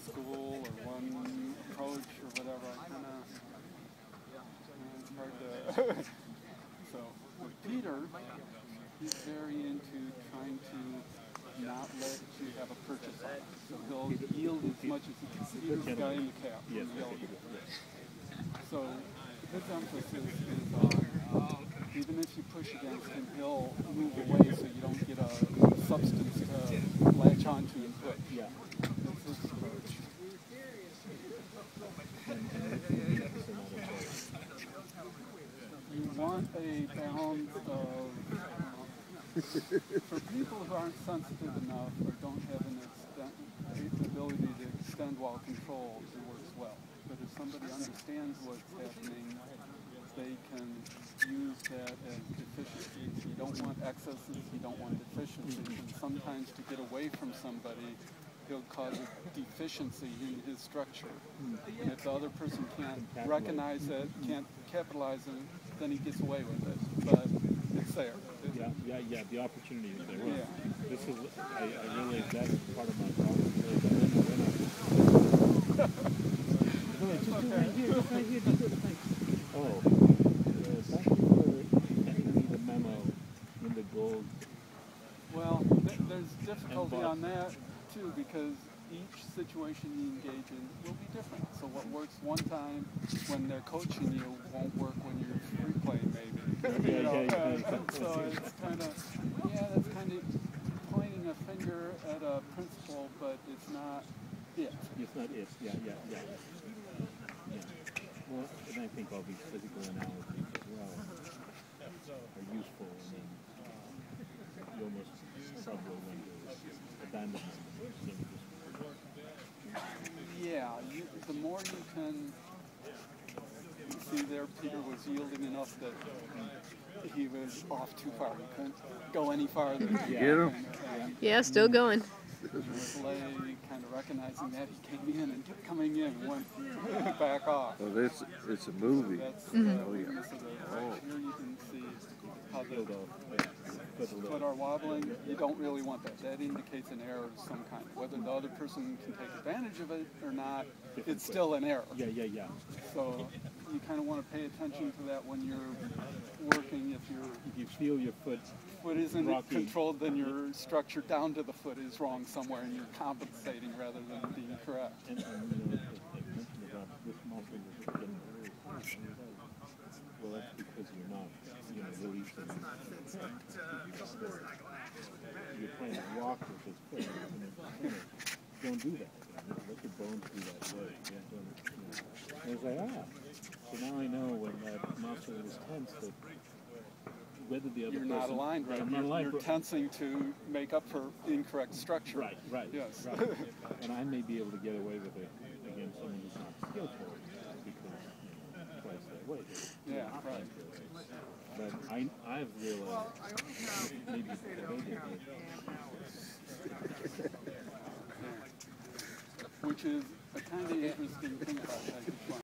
school or one coach or whatever. I kind of, it's hard to. So with Peter, he's very into trying to not let you have a purchase on it. So he'll yield as much as he can. He's the guy in the cap. Yes. So his emphasis is on, even if you push against him, he'll move away so you don't get a substance to latch onto and push. Yeah. That's his approach. You want a balance of, for people who aren't sensitive enough or don't have an ability to extend while controlled, it works well. But if somebody understands what's happening, they can use that as deficiencies. You don't want excesses, you don't want deficiencies. And sometimes to get away from somebody, he'll cause a deficiency in his structure. And if the other person can't recognize it, can't capitalize it, then he gets away with it. But it's there. Yeah, the opportunity is there. Yeah. This is, I realize that's part of my problem. Just right here, just do it. Oh, thank you for sending me the memo in the gold. Well, there's difficulty on that too, because each situation you engage in will be different. So what works one time when they're coaching you won't work when you're free playing, maybe. So it's kind of, that's kind of pointing a finger at a principle, but it's not it. It's not it. Yeah. Well, and I think all these physical analogies as well are useful, and then you almost struggle when there's abandonment. Yeah, the more you can see there, Peter was yielding enough that he was off too far. He couldn't go any farther. You get him? Yeah, still going. Play, kind of recognizing that he came in and kept coming in and went back off. Well, it's a movie. That's Oh, yeah. Here you can see how the foot are wobbling. You don't really want that. That indicates an error of some kind. Whether the other person can take advantage of it or not, it's still an error. Yeah. So you kind of want to pay attention to that when you're working. If you feel your foot isn't rocky, controlled, then your structure down to the foot is wrong somewhere, and you're compensating rather than being correct. And you know, I mentioned about this muscle is getting very hard. Well, that's because you're not, releasing. You're trying to walk with this foot. Don't do that. Let your bones do that way. And I was like, so now I know when that muscle is tense that whether the other you're not aligned right. You're tensing to make up for incorrect structure. Right. Yes. Right. And I may be able to get away with it against someone who's not skillful because twice that way. Yeah, right. But I've realized maybe which is a kind of interesting